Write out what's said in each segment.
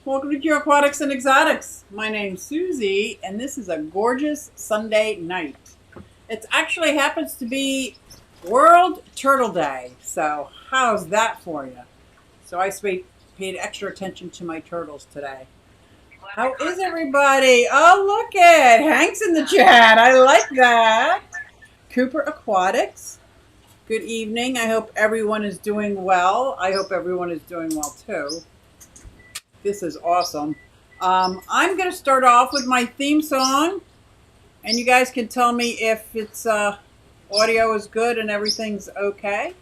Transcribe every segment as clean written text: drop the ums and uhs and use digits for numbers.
Welcome to Q Aquatics and Exotics. My name's Susie, and this is a gorgeous Sunday night. It actually happens to be World Turtle Day, so how's that for you? So I paid extra attention to my turtles today. How is everybody? Oh, look at Hank's in the chat. I like that. Cooper Aquatics. Good evening. I hope everyone is doing well. I hope everyone is doing well too. This is awesome. I'm going to start off with my theme song, and you guys can tell me if it's audio is good and everything's okay.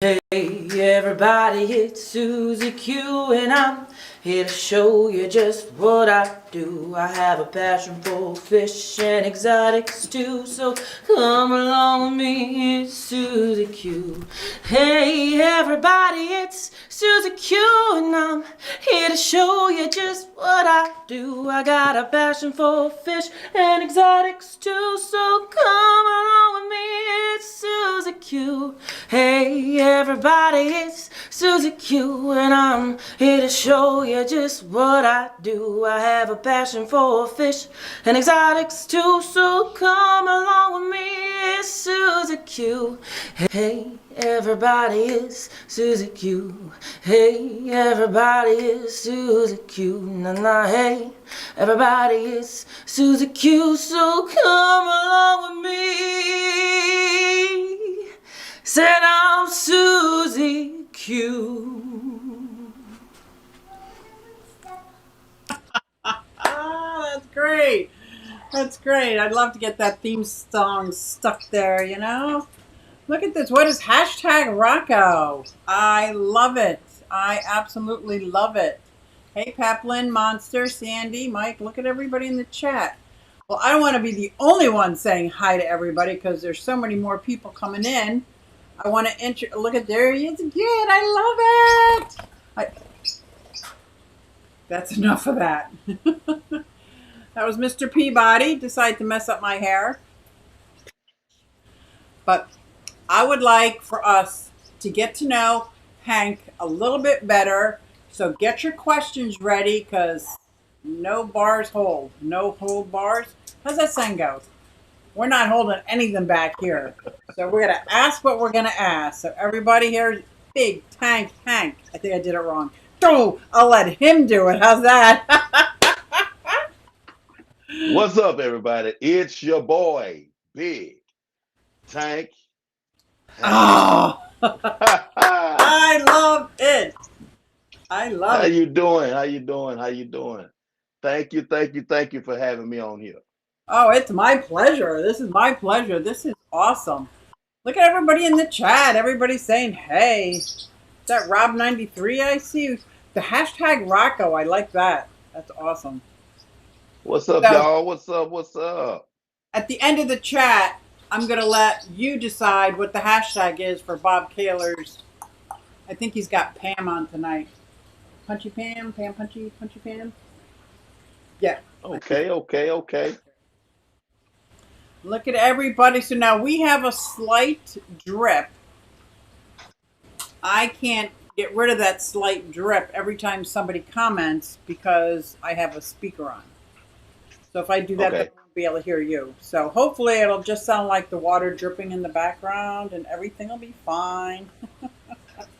Hey everybody, it's Susie Q, and I'm here to show you just what I do. I have a passion for fish and exotics too, so come along with me, it's Susie Q. Hey everybody, it's Susie Q, and I'm here to show you just what I do. I got a passion for fish and exotics too, so come along with me, it's Susie Q. Hey everybody, it's Susie Q, and I'm here to show you just what I do. I have a passion for fish and exotics too, so come along with me, it's Susie Q. Hey everybody, it's Susie Q. Hey everybody, it's Susie Q. Na hey everybody, it's Susie Q, so come along with me. Said I'm Susie Q. That's great. That's great. I'd love to get that theme song stuck there, you know? Look at this. What is hashtag Rocco? I love it. I absolutely love it. Hey, Paplin, Monster, Sandy, Mike, look at everybody in the chat. Well, I don't want to be the only one saying hi to everybody because there's so many more people coming in. I want to look at there he is again. I love it. That's enough of that. That was Mr. Peabody decided to mess up my hair. But I would like for us to get to know Hank a little bit better. So get your questions ready because no bars hold. No hold bars. How's that saying go? We're not holding anything back here. So we're going to ask what we're going to ask. So everybody here, Big Tank Hank. I think I did it wrong. Oh, I'll let him do it. How's that? What's up, everybody? It's your boy, Big Tank Hank. Oh, I love it. I love How it. you doing? How you doing? How you doing? Thank you for having me on here. Oh, it's my pleasure. This is my pleasure. This is awesome. Look at everybody in the chat. Everybody's saying, hey. Is that Rob93 I see? The hashtag Rocco. I like that. That's awesome. What's up, So y'all? What's up? What's up? at the end of the chat, I'm going to let you decide what the hashtag is for Bob Kaler's. I think he's got Pam on tonight. Punchy Pam? Pam Punchy? Punchy Pam? Yeah. Okay. Look at everybody. So now we have a slight drip. I can't get rid of that slight drip every time somebody comments because I have a speaker on. So if I do that, Okay. then I won't be able to hear you. So hopefully it'll just sound like the water dripping in the background and everything will be fine.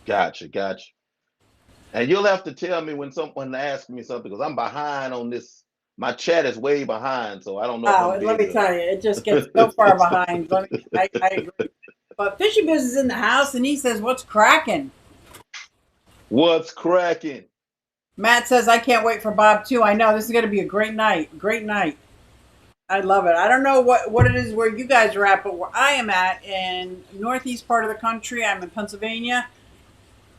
Gotcha. And you'll have to tell me when someone asks me something because I'm behind on this. My chat is way behind, so I don't know if I'm Oh, gonna be let me able tell you, it just gets so far behind. I agree. But Fishy Biz is in the house and he says, what's cracking? What's cracking? Matt says, I can't wait for Bob too. I know this is going to be a great night. Great night. I love it. I don't know what it is where you guys are at, but where I am at in northeast part of the country, I'm in Pennsylvania,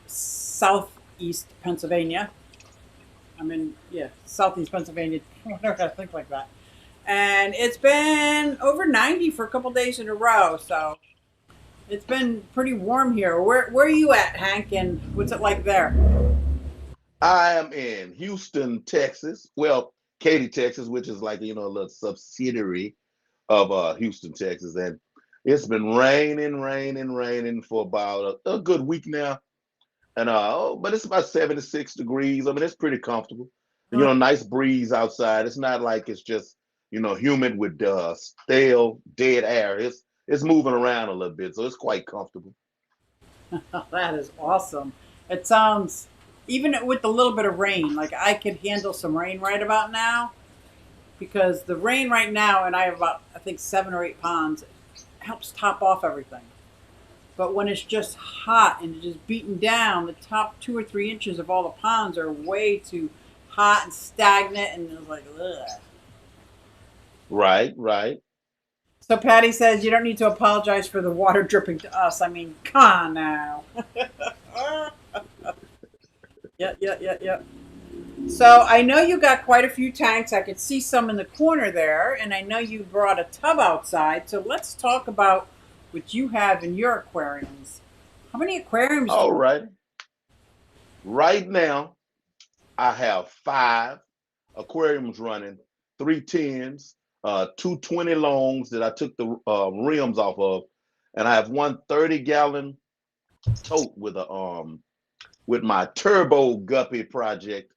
southeast Pennsylvania. I'm in, southeast Pennsylvania. I think like that. And it's been over 90 for a couple days in a row, so it's been pretty warm here. Where are you at, Hank, and what's it like there? I am in Houston, Texas. Well, Katy, Texas, which is like, a little subsidiary of Houston, Texas. And it's been raining for about a good week now. And but it's about 76 degrees. I mean, it's pretty comfortable. Nice breeze outside. It's not like it's just, humid with stale, dead air. It's moving around a little bit, so it's quite comfortable. That is awesome. It sounds, even with a little bit of rain, like I could handle some rain right about now, because the rain right now, and I have about, I think, 7 or 8 ponds, helps top off everything. But when it's just hot and just beaten down, the top 2 or 3 inches of all the ponds are way too hot and stagnant, and it's like, ugh. Right, right. So Patty says you don't need to apologize for the water dripping to us. I mean, come on now. Yeah. So I know you got quite a few tanks. I could see some in the corner there, and I know you brought a tub outside. So let's talk about what you have in your aquariums. How many aquariums? All right. Right now, I have 5 aquariums running, 3 tens, 2 20 longs that I took the rims off of, and I have one 30-gallon tote with my turbo guppy project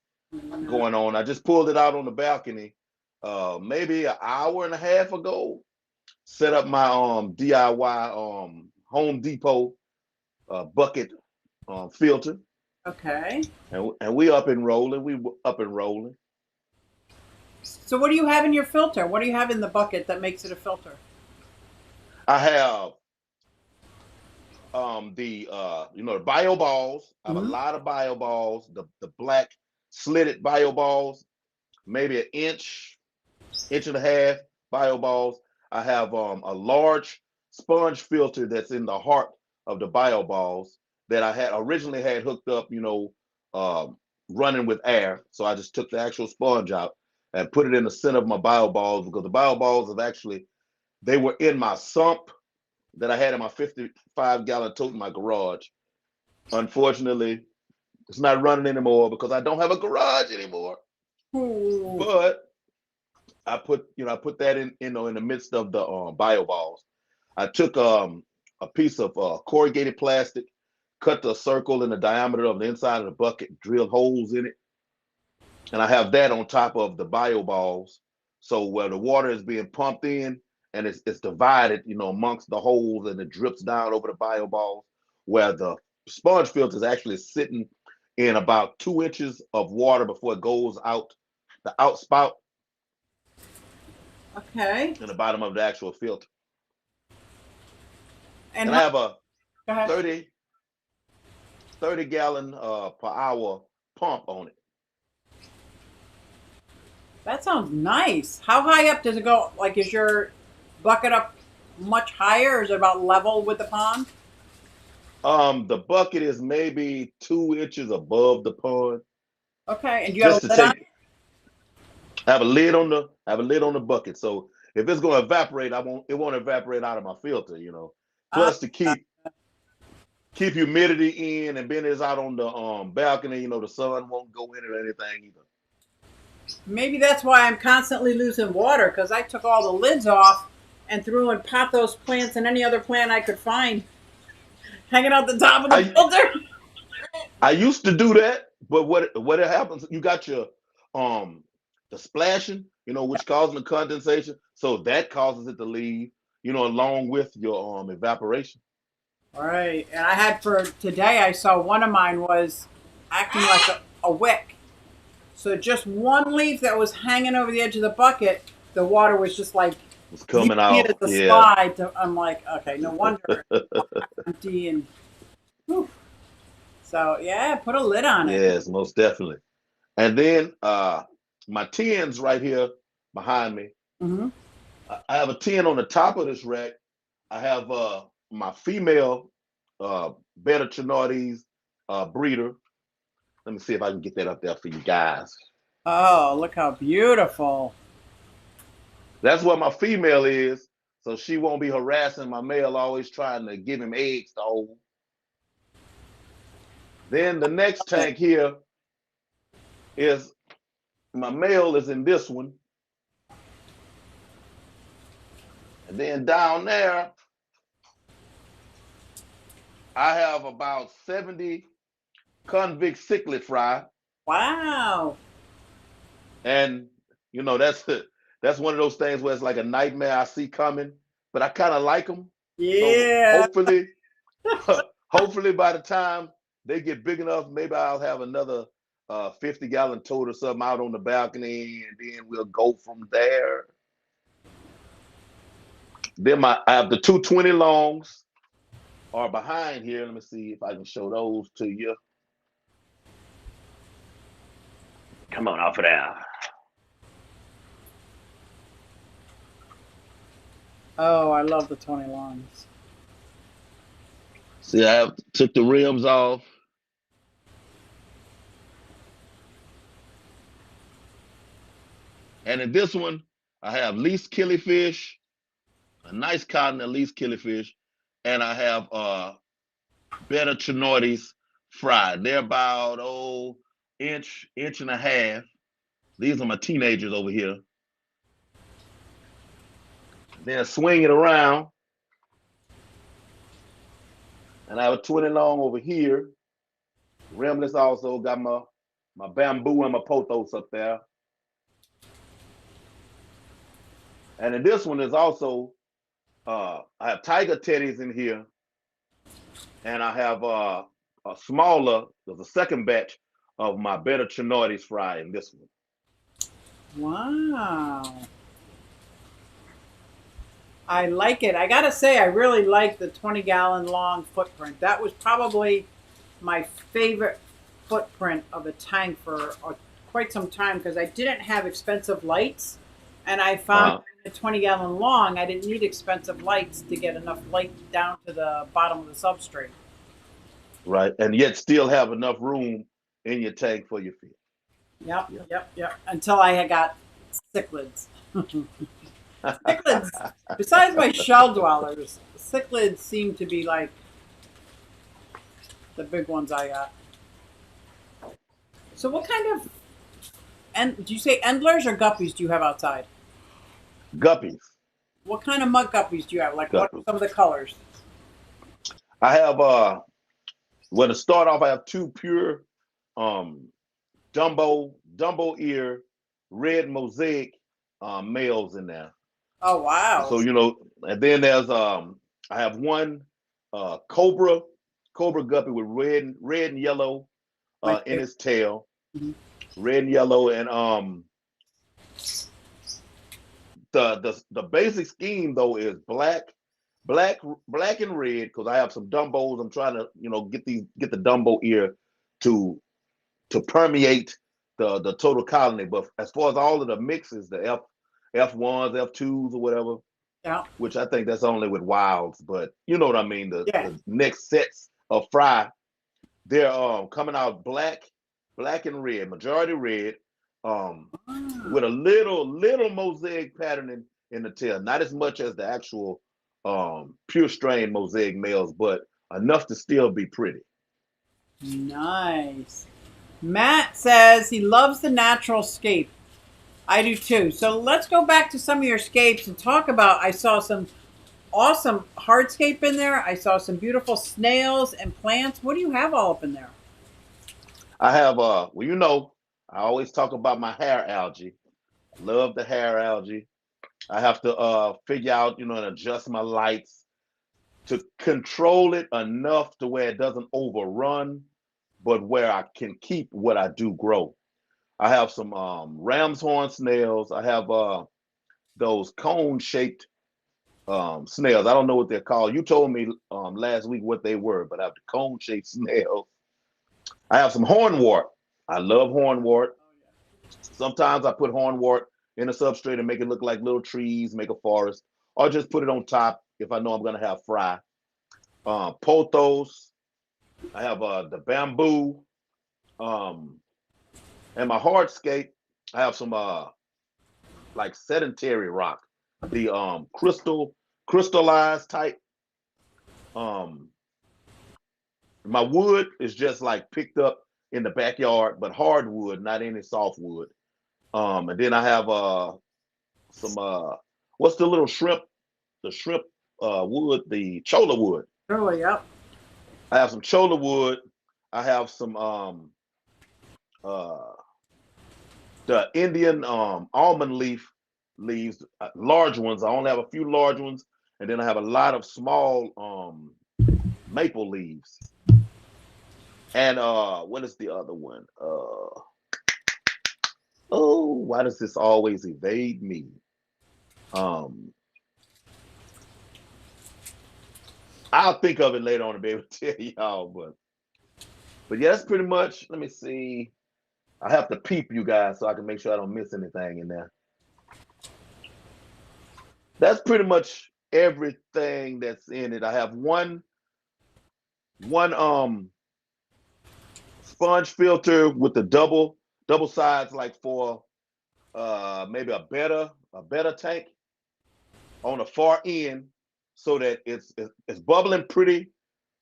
going on. I just pulled it out on the balcony maybe an hour and a half ago. Set up my DIY Home Depot bucket filter. Okay. And we up and rolling. We up and rolling. So what do you have in your filter? What do you have in the bucket that makes it a filter? I have the the bio balls. I have a lot of bio balls, the black slitted bio balls, maybe an inch and a half bio balls. I have a large sponge filter that's in the heart of the bio balls that I had originally had hooked up, running with air. So I just took the actual sponge out and put it in the center of my bio balls, because the bio balls they were in my sump that I had in my 55-gallon tote in my garage. Unfortunately, it's not running anymore because I don't have a garage anymore. Ooh. But I put that in the midst of the bio balls. I took a piece of corrugated plastic, cut the circle in the diameter of the inside of the bucket, drilled holes in it, and I have that on top of the bio balls. So where the water is being pumped in and it's divided, amongst the holes, and it drips down over the bio balls, where the sponge filter is actually sitting in about 2 inches of water before it goes out the outspout. Okay. In the bottom of the actual filter. And I have a go ahead. 30 gallon per hour pump on it. That sounds nice. How high up does it go? Like, is your bucket up much higher, or is it about level with the pond? The bucket is maybe 2 inches above the pond. Okay, and you have a lid on it? I have a lid on the bucket, so if it's going to evaporate, it won't evaporate out of my filter, Plus to keep humidity in, and being it's out on the balcony, the sun won't go in it or anything either. Maybe that's why I'm constantly losing water, because I took all the lids off and threw in pothos plants and any other plant I could find hanging out the top of the filter. I used to do that, but what happens? You got your the splashing, which causes the condensation, so that causes it to leave, along with your evaporation. All right, and I had for today. I saw one of mine was acting like a wick. So just one leaf that was hanging over the edge of the bucket, the water was just like it's coming out. The slide. I'm like, okay, no wonder it's empty and. Whew. So yeah, put a lid on it. Yes, most definitely. And then my tins right here behind me. Mm-hmm. I have a tin on the top of this rack. I have my female Beta Chinardes breeder. Let me see if I can get that up there for you guys. Oh, look how beautiful. That's what my female is, so she won't be harassing my male, always trying to give him eggs to hold. Then the next tank here is my male is in this one. And then down there, I have about 70 Convict Cichlid Fry. Wow. And that's one of those things where it's like a nightmare I see coming, but I kind of like them. So Yeah. hopefully, hopefully by the time they get big enough, maybe I'll have another 50-gallon tote or something out on the balcony, and then we'll go from there. Then I have the 220 longs are behind here. Let me see if I can show those to you. Come on off of there. Oh, I love the 20 longs. See, I took the rims off. And in this one, I have least killifish, a nice cotton at least killifish, and I have better chinoides fried. They're about inch and a half. These are my teenagers over here. Then swing it around. And I have a 20 long over here. Rimless also got my bamboo and my pothos up there. And in this one is also, I have tiger teddies in here. And I have a smaller, there's a second batch of my better chinoides fry in this one. Wow. I like it. I gotta say, I really like the 20-gallon long footprint. That was probably my favorite footprint of a tank for quite some time because I didn't have expensive lights, and I found the 20-gallon long, I didn't need expensive lights to get enough light down to the bottom of the substrate. Right, and yet still have enough room in your tank for your fish. Yep. Until I had got cichlids. Cichlids, besides my shell dwellers, cichlids seem to be like the big ones I got. So what kind of, and do you say endlers or guppies do you have outside? Guppies. What kind of mud guppies do you have? Like Guppies. what are some of the colors? I have well, to start off, I have two pure Dumbo ear red mosaic males in there. Oh wow. So and then there's I have one cobra guppy with red and yellow in his tail. Mm-hmm. Red and yellow, and the basic scheme though is black and red, because I have some Dumbos. I'm trying to get the Dumbo ear to permeate the total colony. But as far as all of the mixes, the F1s, F2s, or whatever, yeah, which I think that's only with wilds, but you know what I mean. The next sets of fry, they're coming out black and red, majority red, with a little mosaic patterning in the tail. Not as much as the actual pure strain mosaic males, but enough to still be pretty. Nice. Matt says he loves the natural scape. I do too. So let's go back to some of your scapes and talk about, I saw some awesome hardscape in there. I saw some beautiful snails and plants. What do you have all up in there? I have I always talk about my hair algae. Love the hair algae. I have to figure out, and adjust my lights to control it enough to where it doesn't overrun, but where I can keep what I do grow. I have some ram's horn snails. I have those cone-shaped snails. I don't know what they're called. You told me last week what they were, but I have the cone-shaped snails. I have some hornwort. I love hornwort. Sometimes I put hornwort in a substrate and make it look like little trees, make a forest, or just put it on top if I know I'm going to have fry. Pothos. I have the bamboo. And my hardscape, I have some like sedentary rock, the crystallized type. My wood is just like picked up in the backyard, but hardwood, not any softwood. And then I have some what's the little shrimp? The shrimp wood, the cholla wood. Oh, yeah. I have some cholla wood. I have some the Indian almond leaves, large ones. I only have a few large ones, and then I have a lot of small maple leaves. And what is the other one? Oh, why does this always evade me? I'll think of it later on to be able to tell y'all, but yeah, that's pretty much. Let me see. I have to peep you guys so I can make sure I don't miss anything in there. That's pretty much everything that's in it. I have one sponge filter with the double sides, like for maybe a better tank on the far end, so that it's bubbling pretty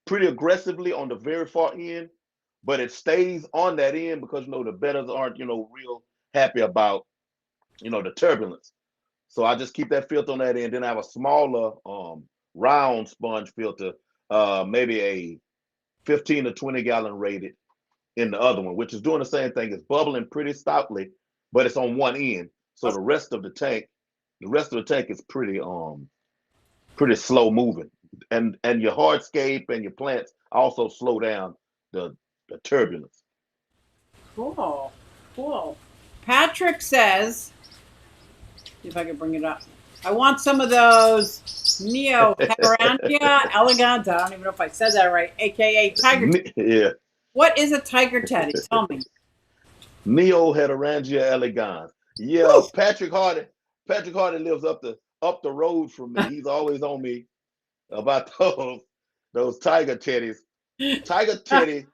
aggressively on the very far end, but it stays on that end because the betters aren't real happy about the turbulence. So I just keep that filter on that end. Then I have a smaller round sponge filter, maybe a 15 to 20 gallon rated in the other one, which is doing the same thing. It's bubbling pretty stoutly, but it's on one end. So the rest of the tank is pretty slow moving. And your hardscape and your plants also slow down the turbulence. Cool. Patrick says, see if I can bring it up. I want some of those Neo-Heterangia elegans. I don't even know if I said that right, aka tiger. Yeah. What is a tiger teddy? Tell me. Neo-Heterangia elegans. Yeah, woo! Patrick Hardy lives up the road from me. He's always on me about those tiger teddies. Tiger teddy.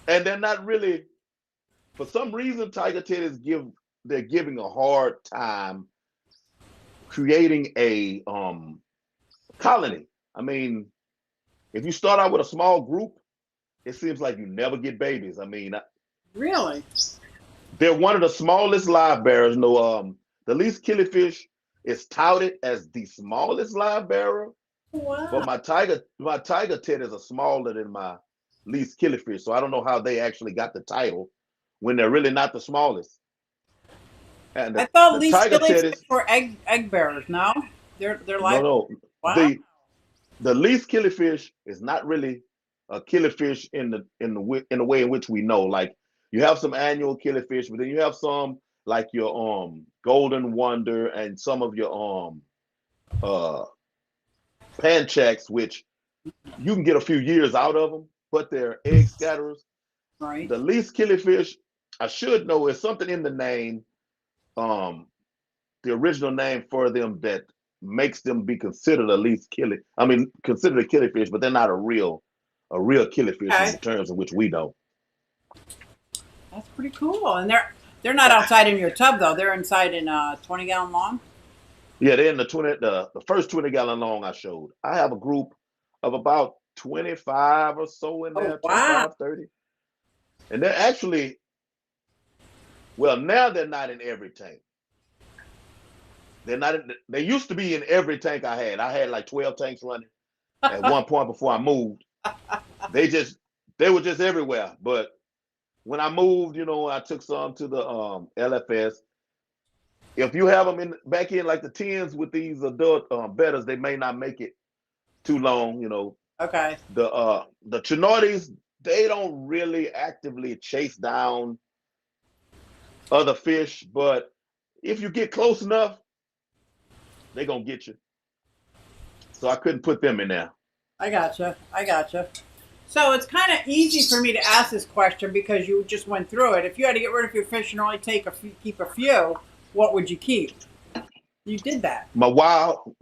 And they're not really, for some reason, tiger teddies they're giving a hard time creating a colony. I mean, if you start out with a small group, it seems like you never get babies. I mean, really, they're one of the smallest live bearers. The least killifish is touted as the smallest live bearer. Wow. But my tiger teddies are smaller than my least killifish, so I don't know how they actually got the title when they're really not the smallest. And I thought least tiger killifish teddies were egg bearers. No, they're like no. Wow. The least killifish is not really a killifish in the way in which we know. Like, you have some annual killifish, but then you have some like your golden wonder and some of your panchaks, which you can get a few years out of them, but they're egg scatterers. Right. The least killifish, I should know, is something in the name, the original name for them that makes them be considered considered a killifish, but they're not a real killifish in the terms in which we know. That's pretty cool. And they're not outside in your tub though. They're inside in 20-gallon long. Yeah, they're in the first 20-gallon long I showed. I have a group of about 25 or so in there, wow. 25, 30. And they're actually, well, now they're not in every tank. They used to be in every tank I had. I had like 12 tanks running at one point before I moved. They were just everywhere. But when I moved, I took some to the LFS. If you have them back in like the 10s with these adult betters, they may not make it too long, Okay. The Chinoides, they don't really actively chase down other fish, but if you get close enough, they're gonna get you. So I couldn't put them in there. I gotcha. So it's kind of easy for me to ask this question because you just went through it. If you had to get rid of your fish and only keep a few, what would you keep? You did that. My wild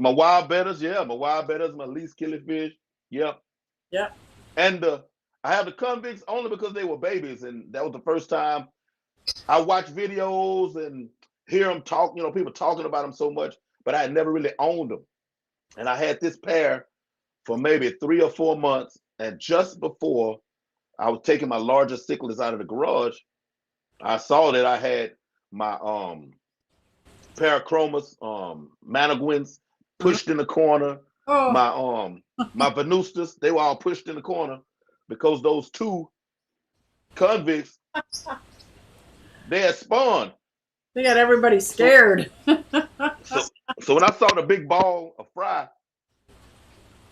betters, my least killifish, yep. Yep. And I have the convicts only because they were babies, and that was the first time I watched videos and hear them talk, people talking about them so much, but I had never really owned them. And I had this pair for maybe 3 or 4 months, and just before I was taking my largest cichlids out of the garage, I saw that I had my Parachromas, Managuins pushed in the corner. My Venustas, they were all pushed in the corner. because those two convicts, they had spawned. They got everybody scared. So when I saw the big ball of fry,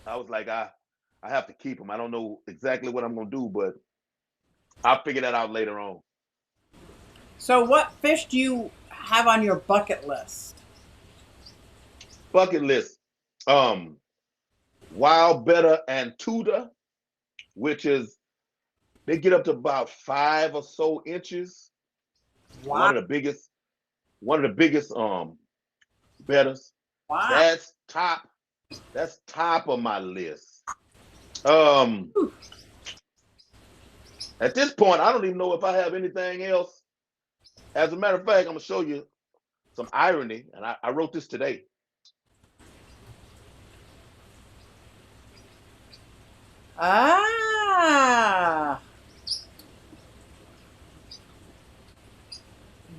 I was like, I have to keep them. I don't know exactly what I'm gonna do, but I'll figure that out later on. So what fish do you have on your bucket list? Bucket list. Wild better and tuda, which is they get up to about 5 or so inches. Wow. One of the biggest betters. Wow. That's top of my list. At this point, I don't even know if I have anything else. As a matter of fact, I'm gonna show you some irony, and I wrote this today. Ah,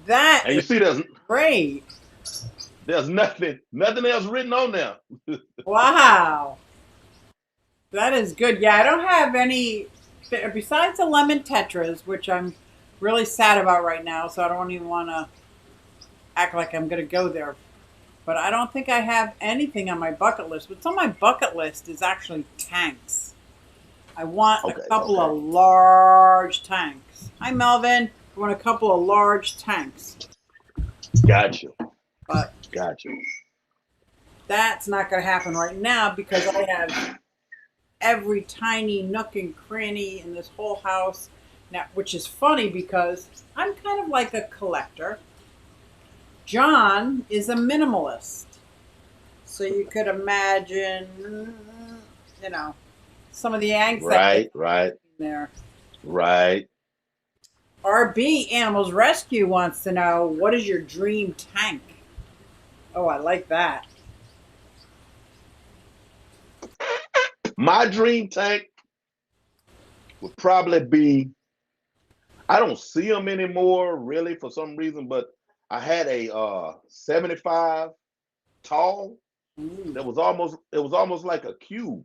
that And you is see, great. there's nothing else written on there. Wow, that is good. Yeah, I don't have any besides the lemon tetras, which I'm really sad about right now. So I don't even want to act like I'm going to go there. But I don't think I have anything on my bucket list. What's on my bucket list is actually tanks. I want a couple of large tanks. Hi, Melvin. I want a couple of large tanks. Gotcha. But Gotcha. that's not going to happen right now because I have every tiny nook and cranny in this whole house now, which is funny because I'm kind of like a collector. John is a minimalist. So you could imagine, you know, some of the angst Right. there. Right. RB Animals Rescue wants to know, what is your dream tank? Oh, I like that. My dream tank would probably be, I don't see them anymore really for some reason, but I had a 75 tall. That was almost like a cube.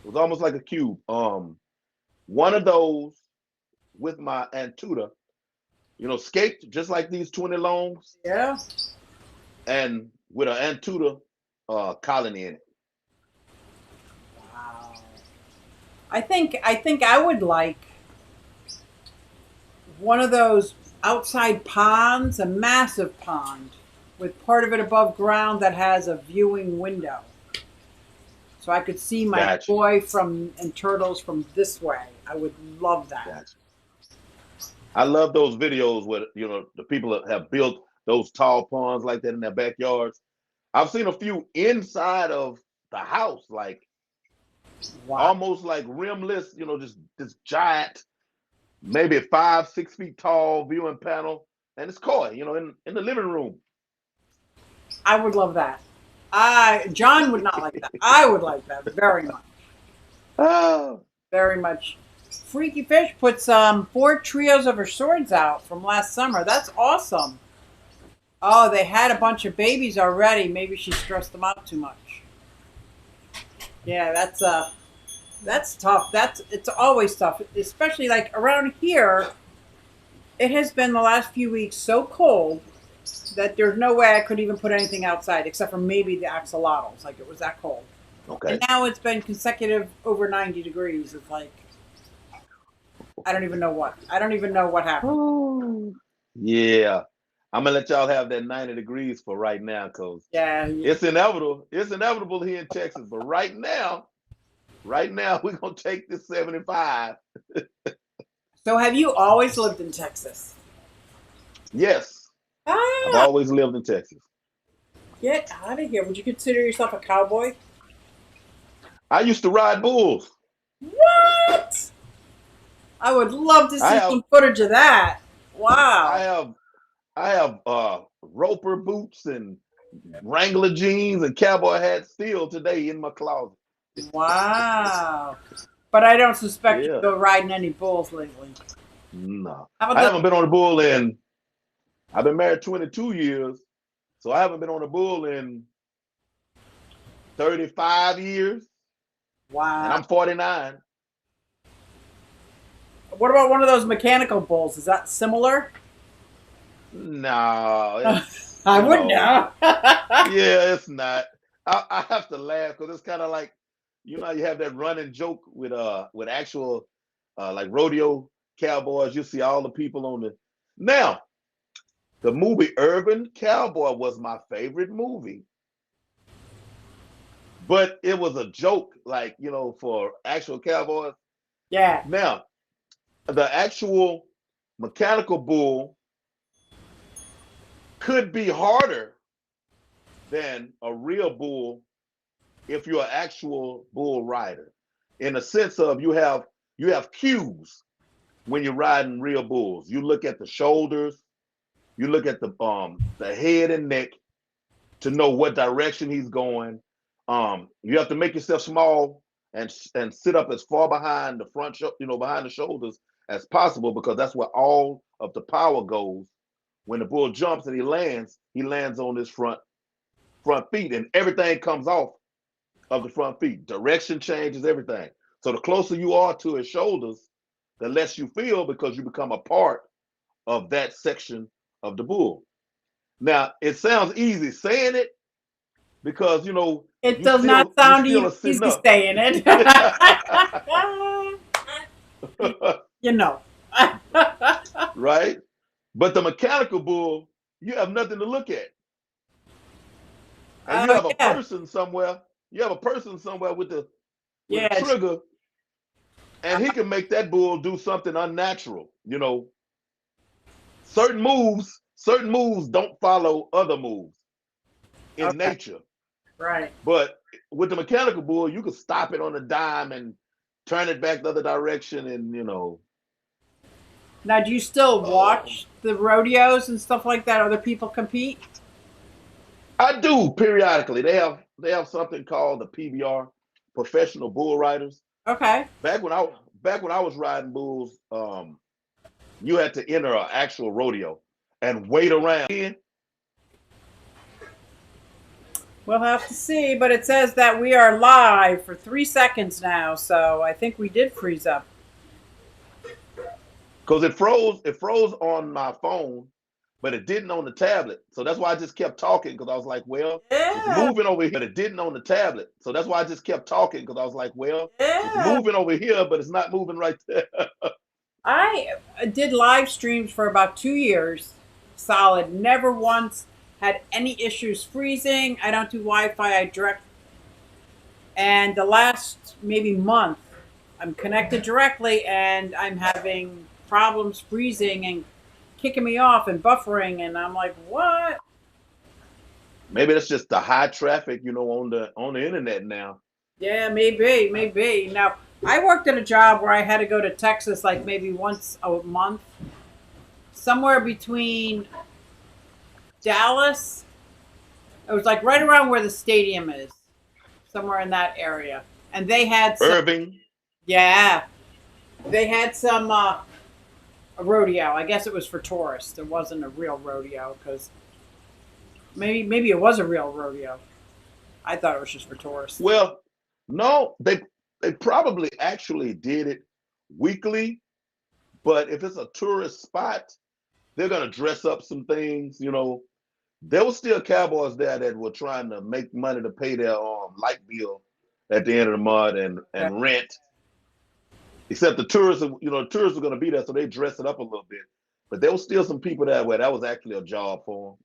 It was almost like a cube. One of those with my Antuta, scaped just like these 20 longs. Yeah. And with an Antuta colony in it. Wow. I think I would like one of those outside ponds, a massive pond with part of it above ground that has a viewing window. So I could see my boy and turtles from this way. I would love that. Gotcha. I love those videos where, the people that have built those tall ponds like that in their backyards. I've seen a few inside of the house, like almost like rimless, just this giant, maybe 5-6 feet tall viewing panel. And it's koi, in the living room. I would love that. John would not like that. I would like that very much. Oh. Very much. Freaky Fish puts 4 trios of her swords out from last summer. That's awesome. Oh, they had a bunch of babies already. Maybe she stressed them out too much. Yeah, that's tough. It's always tough, especially like around here. It has been the last few weeks so cold that there's no way I could even put anything outside except for maybe the axolotls. Like it was that cold. Okay. And now it's been consecutive over 90 degrees. It's like I don't even know what happened. Oh. Yeah. I'm gonna let y'all have that 90 degrees for right now, because it's inevitable. It's inevitable here in Texas. But right now, we're gonna take this 75. So have you always lived in Texas? Yes. I've always lived in Texas. Get out of here. Would you consider yourself a cowboy? I used to ride bulls. What? I would love to see some footage of that. Wow. I have Roper boots and Wrangler jeans and cowboy hats still today in my closet. Wow. But I don't suspect you go riding any bulls lately. No. I haven't been on a bull I've been married 22 years, so I haven't been on a bull in 35 years. Wow. And I'm 49. What about one of those mechanical bulls? Is that similar? No, it's I wouldn't know. yeah, it's not. I have to laugh because it's kind of like, you have that running joke with actual like rodeo cowboys. You see all the people on the now. The movie Urban Cowboy was my favorite movie, but it was a joke, like for actual cowboys. Yeah. Now, the actual mechanical bull could be harder than a real bull if you're an actual bull rider, in the sense of you have cues when you're riding real bulls. You look at the shoulders, you look at the head and neck to know what direction he's going. You have to make yourself small and sit up as far behind the front, behind the shoulders as possible, because that's where all of the power goes. When the bull jumps and he lands on his front feet, and everything comes off of the front feet. Direction changes everything. So the closer you are to his shoulders, the less you feel, because you become a part of that section of the bull. Now, it sounds easy saying it because It you does not still you sound still are sitting easy up. saying it. you know. Right? But the mechanical bull, you have nothing to look at. And you Oh have a yeah. person somewhere, with the Yeah. trigger, and he can make that bull do something unnatural. Certain moves don't follow other moves in Okay. nature. Right. But with the mechanical bull, you can stop it on a dime and turn it back the other direction, and Now, do you still oh, watch the rodeos and stuff like that? Other people compete? I do periodically. They have something called the PBR, Professional Bull Riders. Okay. Back when I was riding bulls, you had to enter an actual rodeo and wait around. We'll have to see, but it says that we are live for 3 seconds now, so I think we did freeze up. Because it froze on my phone, but it didn't on the tablet. So that's why I just kept talking, because I was like, well, it's Yeah, moving over here, but it didn't on the tablet. So that's why I just kept talking, because I was like, well, it's yeah. moving over here, but it's not moving right there. I did live streams for about 2 years, solid. Never once had any issues freezing. I don't do Wi-Fi. I direct, and the last maybe month, I'm connected directly, and I'm having problems freezing and kicking me off and buffering, and I'm like, what? Maybe that's just the high traffic, on the internet now. Yeah, maybe, maybe. Now, I worked at a job where I had to go to Texas like maybe once a month, somewhere between Dallas. It was like right around where the stadium is, somewhere in that area. And they had some, Irving. yeah, they had some a rodeo. I guess it was for tourists. It wasn't a real rodeo because maybe it was a real rodeo. I thought it was just for tourists. Well, no, they probably actually did it weekly, but if it's a tourist spot, they're gonna dress up some things. There were still cowboys there that were trying to make money to pay their light bill at the end of the month and Yeah. and rent. Except the tourists are gonna be there, so they dress it up a little bit. But there was still some people there where that was actually a job for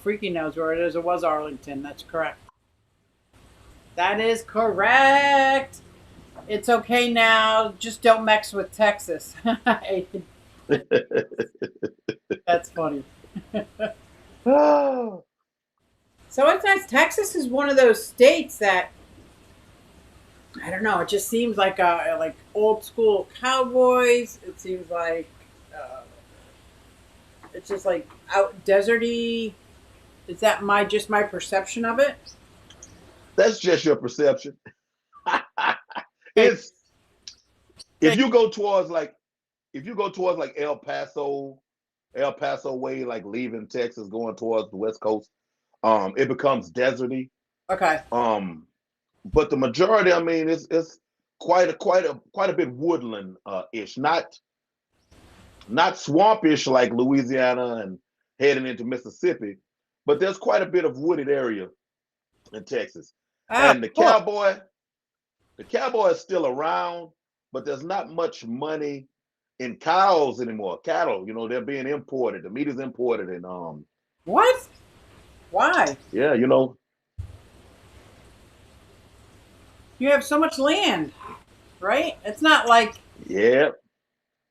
Freaky knows where it is. It was Arlington. That's correct. That is correct. It's okay now. Just don't mix with Texas. them. That's funny. Oh, So it's nice. Texas is one of those states that I don't know. It just seems like like old school cowboys. It seems like uh, it's just like out deserty. Is that my perception of it? that's just your perception. Okay. It's if you go towards like if you go towards like El Paso way, like leaving Texas, going towards the West Coast, it becomes deserty. Okay. Um, but the majority, I mean, it's quite a bit woodland ish, not swampish like Louisiana and heading into Mississippi, but there's quite a bit of wooded area in Texas. Oh, And cool. the cowboy is still around, but there's not much money in cows anymore. Cattle, they're being imported. The meat is imported, and What? Why? yeah, You have so much land, right? It's not like yeah.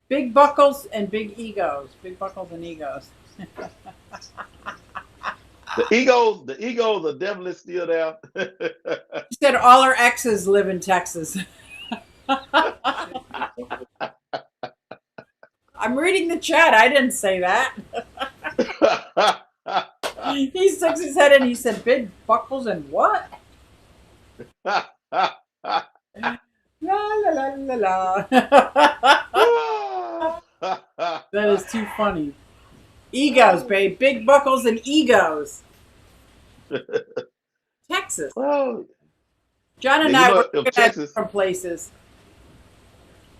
big buckles and big egos. Big buckles and egos. The egos are definitely still there. You said all our exes live in Texas. I'm reading the chat. I didn't say that. He sticks his head in. He said, "Big buckles and what?" La la la la la. That is too funny. Egos, babe. Big buckles and egos. Texas. Well, John and yeah, I were if at Texas, different places.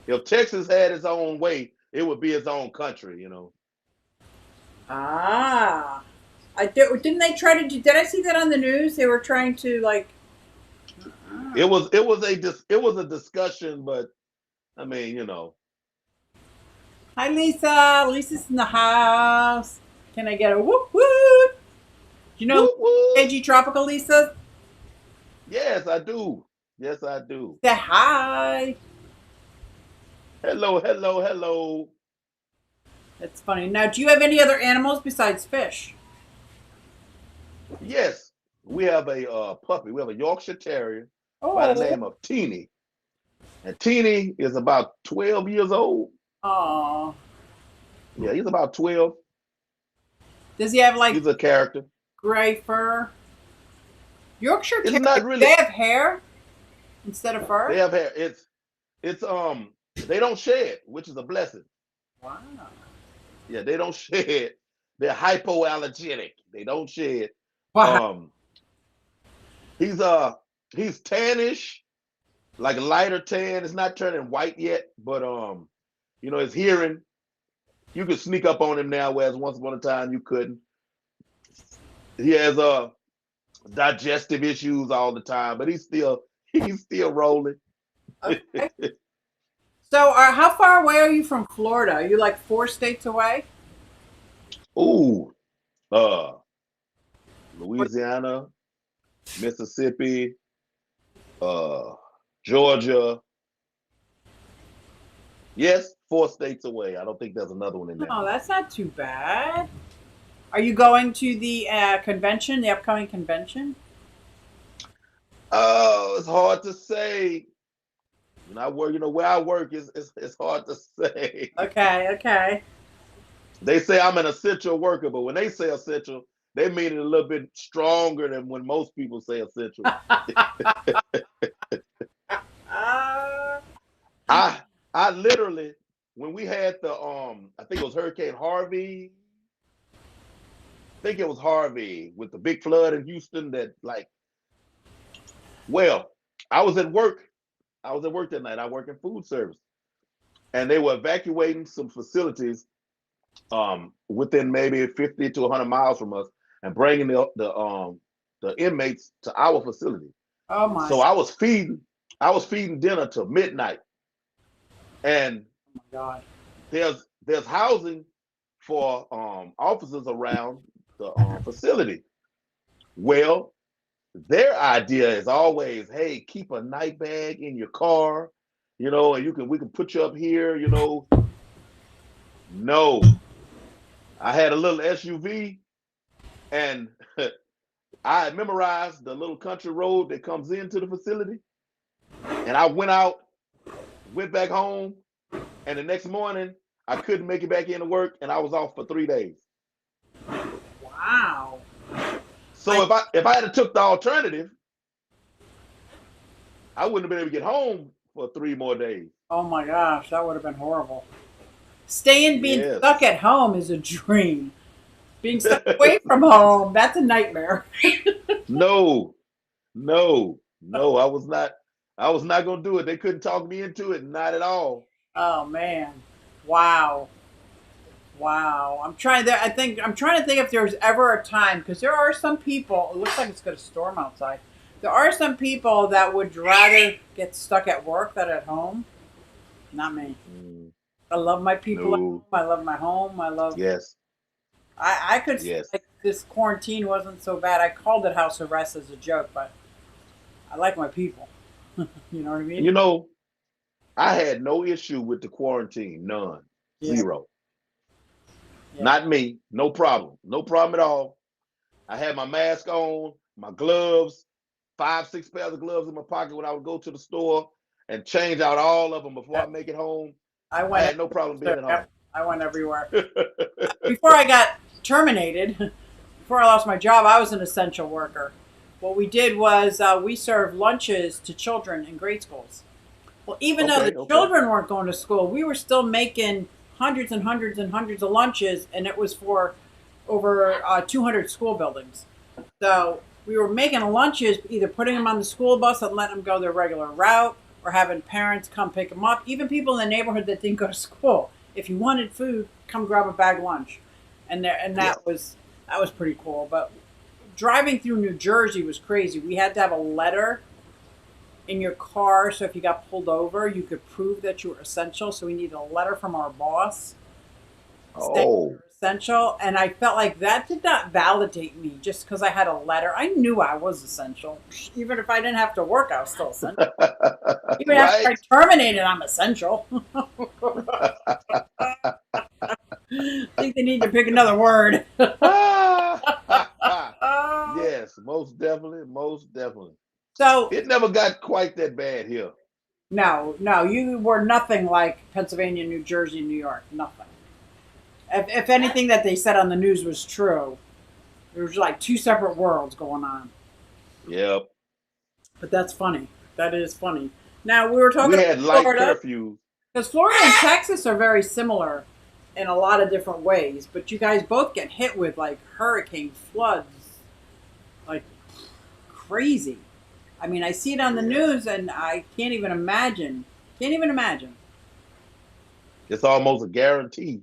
if Texas had its own way, it would be its own country. Ah. Didn't they try to do? Did I see that on the news? They were trying to like. It was a discussion, but I mean, Hi, Lisa. Lisa's in the house. Can I get a whoop whoop? Do you know whoop, whoop. AG Tropical Lisa? Yes, I do. Yes, I do. Say hi. Hello, hello, hello. That's funny. Now, do you have any other animals besides fish? Yes, we have a puppy. We have a Yorkshire Terrier Oh. by the name of Teeny. And Teeny is about 12 years old. Oh. Yeah, he's about 12. Does he have like He's a character. gray fur? Yorkshire It's Terriers, not really. they have hair instead of fur? They have hair. It's they don't shed, which is a blessing. Wow. Yeah, they don't shed. They're hypoallergenic. They don't shed. Wow. He's tannish, like a lighter tan. It's not turning white yet, but his hearing, you can sneak up on him now, whereas once upon a time you couldn't. He has digestive issues all the time, but he's still rolling. Okay. So, how far away are you from Florida? Are you like 4 states away? Ooh, Louisiana, Mississippi, Georgia. Yes, 4 states away. I don't think there's another one in there. Oh, that's not too bad. Are you going to the convention, the upcoming convention? Oh, it's hard to say. When I work, where I work is it's hard to say. Okay. They say I'm an essential worker, but when they say essential, they mean it a little bit stronger than when most people say essential. I literally, when we had the I think it was Hurricane Harvey. I think it was Harvey with the big flood in Houston that I was at work. I was at work that night. I work in food service. And they were evacuating some facilities within maybe 50 to 100 miles from us and bringing the inmates to our facility. Oh my. So I was feeding dinner till midnight. And Oh my God. there's housing for officers around the facility. Well, their idea is always, hey, keep a night bag in your car, and we can put you up here, No, I had a little SUV, and I had memorized the little country road that comes into the facility, and I went back home, and the next morning I couldn't make it back into work, and I was off for 3 days. Wow. So if I had took the alternative, I wouldn't have been able to get home for 3 more days. Oh my gosh, that would have been horrible. Being stuck at home is a dream. Being stuck away from home, that's a nightmare. No, I was not. I was not gonna do it. They couldn't talk me into it, not at all. Oh man. Wow. Wow. I'm trying to think if there was ever a time, because there are some people, it looks like it's going to storm outside. There are some people that would rather get stuck at work than at home. Not me. Mm, I love my people at home. no. I love my home. Yes. I could feel Yes. like this quarantine wasn't so bad. I called it house arrest as a joke, but I like my people. You know what I mean? You know, I had no issue with the quarantine. None. Yeah. Zero. Yeah. Not me. No problem. No problem at all. I had my mask on, my gloves, 5, 6 pairs of gloves in my pocket when I would go to the store and change out all of them before I make it home. I I went had no problem being at Yep, home. I went everywhere. Before I got terminated, before I lost my job, I was an essential worker. What we did was we served lunches to children in grade schools. Well, even though the Okay. children weren't going to school, we were still making hundreds and hundreds and hundreds of lunches, and it was for over 200 school buildings. So we were making lunches, either putting them on the school bus and letting them go their regular route, or having parents come pick them up. Even people in the neighborhood that didn't go to school, if you wanted food, come grab a bag lunch, and Yeah. that was pretty cool. But driving through New Jersey was crazy. We had to have a letter in your car, so if you got pulled over, you could prove that you were essential. So we needed a letter from our boss saying we Oh. were essential, and I felt like that did not validate me just because I had a letter. I knew I was essential, even if I didn't have to work. I was still essential. Even after I Right? terminated, I'm essential. I think they need to pick another word. Yes, most definitely. Most definitely. So It never got quite that bad here. no, no, you were nothing like Pennsylvania, New Jersey, New York. Nothing. If anything that they said on the news was true, there was like two separate worlds going on. Yep. But that's funny. That is funny. Now we were We talking about had light Florida, curfews. because Florida and Texas are very similar in a lot of different ways. But you guys both get hit with like hurricane floods, like crazy. I mean, I see it on the Yeah. news, and I can't even imagine. Can't even imagine. It's almost a guarantee.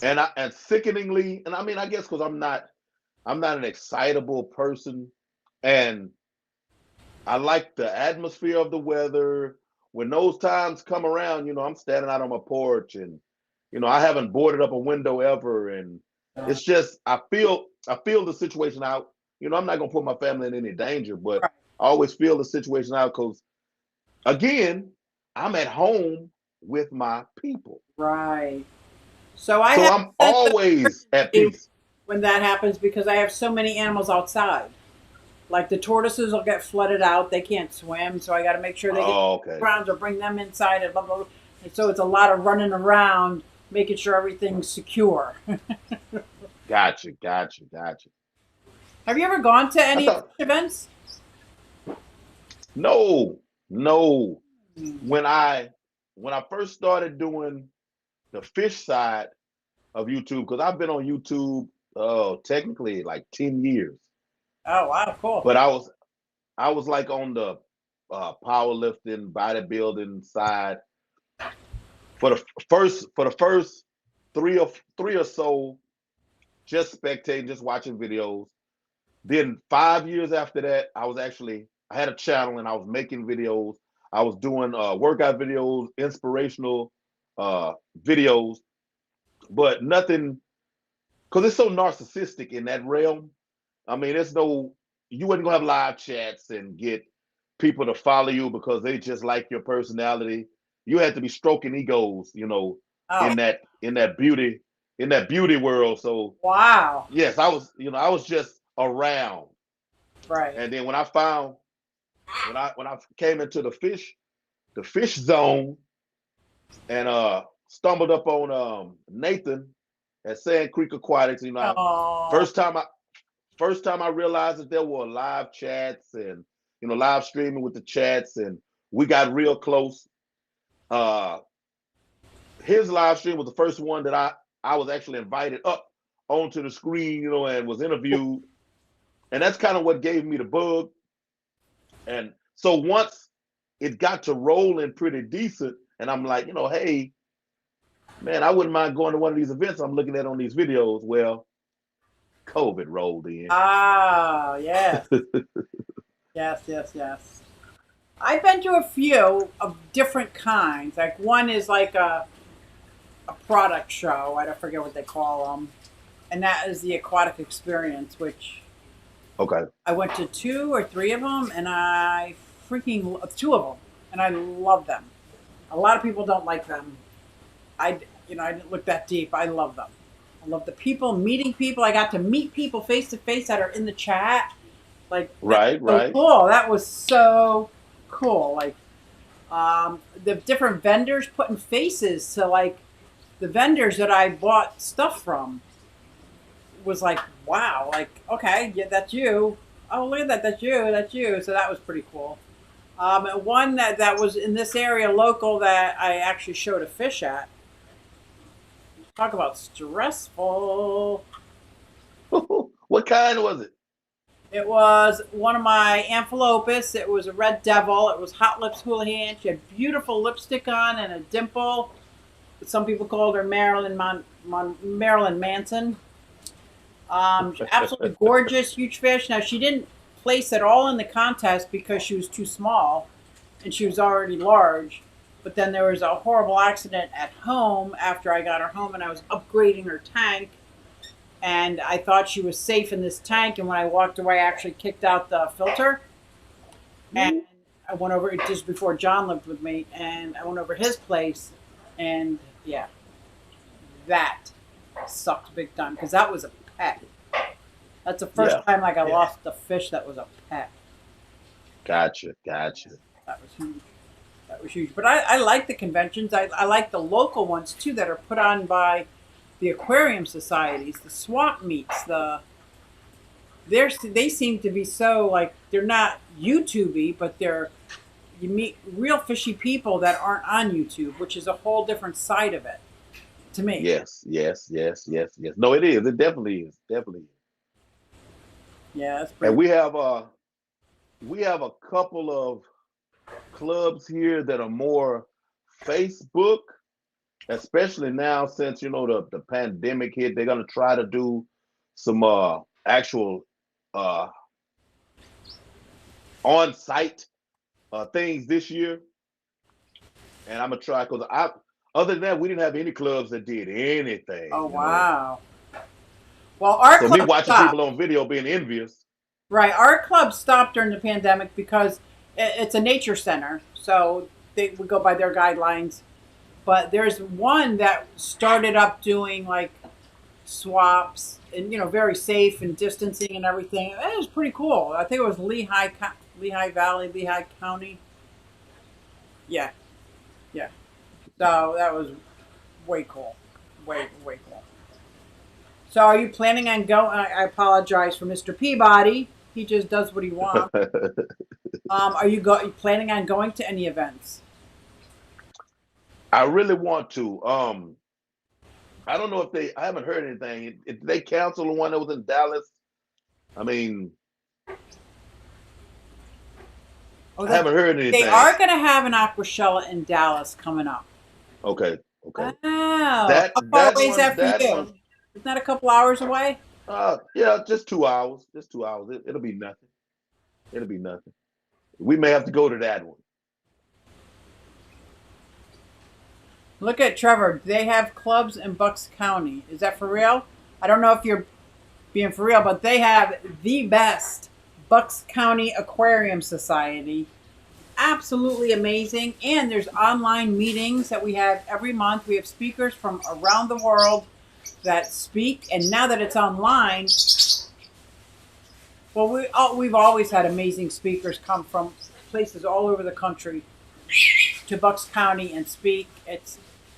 And sickeningly, and I mean, I guess because I'm not an excitable person, and I like the atmosphere of the weather. When those times come around, I'm standing out on my porch, and I haven't boarded up a window ever, and Uh, it's just I feel the situation out. I'm not gonna put my family in any danger, but right. I always feel the situation out because again, I'm at home with my people, Right. So I so have I'm a sense of always at urgency peace. when that happens because I have so many animals outside. Like the tortoises will get flooded out; they can't swim, so I got to make sure they get Oh, okay. grounds or bring them inside and blah blah blah. And so it's a lot of running around, making sure everything's secure. Gotcha. Have you ever gone to I any thought events? no, no. Mm. When I first started doing the fish side of YouTube, because I've been on YouTube technically like 10 years, Oh wow, cool. but I was like on the powerlifting, bodybuilding side for the first three or so, just spectating, just watching videos. Then 5 years after that, I had a channel and I was making videos. I was doing workout videos, inspirational uh, videos, but nothing because it's so narcissistic in that realm. I mean, you wouldn't gonna have live chats and get people to follow you because they just like your personality. You had to be stroking egos, Oh in that beauty world. So wow, yes, I was just around. right. And then when I came into the fish zone and stumbled up on Nathan at Sand Creek Aquatics, Oh first time I first time I realized that there were live chats and live streaming with the chats, and we got real close. Uh his live stream was the first one that I was actually invited up onto the screen, and was interviewed. And that's kind of what gave me the bug. And so it got to rolling pretty decent. And I'm like, hey, man, I wouldn't mind going to one of these events I'm looking at on these videos. Well, COVID rolled in. Ah, yes. Yes. I've been to a few of different kinds. Like one is like a product show. I don't forget what they call them. And that is the aquatic experience, which Okay. I went to 2 or 3 of them, and I freaking 2 of them, and I love them. A lot of people don't like them. I didn't look that deep. I love them. I love the people, meeting people. I got to meet people face to face that are in the chat. Like, Right. cool. That was so cool. Like, the different vendors putting faces to like the vendors that I bought stuff from was like, wow, like, okay, yeah, that's you. Oh, look at that. That's you. So that was pretty cool. One that was in this area local that I actually showed a fish at. Talk about stressful. What kind was it? It was one of my Amphilopas. It was a red devil. It was Hot Lips Houlihan. She had beautiful lipstick on and a dimple. Some people called her Marilyn Manson. Absolutely gorgeous, huge fish. Now, she didn't place at all in the contest because she was too small and she was already large. But then there was a horrible accident at home after I got her home and I was upgrading her tank. And I thought she was safe in this tank. And when I walked away, I actually kicked out the filter. And I went over it just before John lived with me. And I went over his place. And yeah, that sucked big time because that was a pet. That's the first time like I lost a fish that was a pet. Gotcha. That was huge. But I like the conventions. I like the local ones too that are put on by the aquarium societies, the swap meets, they seem to be so like they're not YouTubey, but you meet real fishy people that aren't on YouTube, which is a whole different side of it to me. Yes. No, it is. It definitely is. Yeah, that's pretty. And we have a couple of clubs here that are more Facebook, especially now since the pandemic hit. They're gonna try to do some actual on-site things this year, and I'm gonna try because other than that, we didn't have any clubs that did anything. Oh wow! Well, our club me watching stopped. people on video being envious. Right, our club stopped during the pandemic because it's a nature center, so they would go by their guidelines. But there's one that started up doing like swaps and very safe and distancing and everything. It was pretty cool. I think it was Lehigh Valley, Lehigh County. Yeah. So that was way cool, way cool. So are you planning on going? I apologize for Mr. Peabody. He just does what he wants. Are you planning on going to any events? I really want to. I don't know if I haven't heard anything. If they canceled the one that was in Dallas, I mean, I haven't heard anything. They are going to have an Aquashella in Dallas coming up. Okay. Wow. How far away is that for you? One, isn't that a couple hours away? Yeah, just 2 hours. It'll be nothing. We may have to go to that one. Look at Trevor. They have clubs in Bucks County. Is that for real? I don't know if you're being for real, but they have the best Bucks County Aquarium Society. Absolutely amazing. And there's online meetings that we have every month. We have speakers from around the world that speak. And now that it's online, well, we've always had amazing speakers come from places all over the country to Bucks County and speak.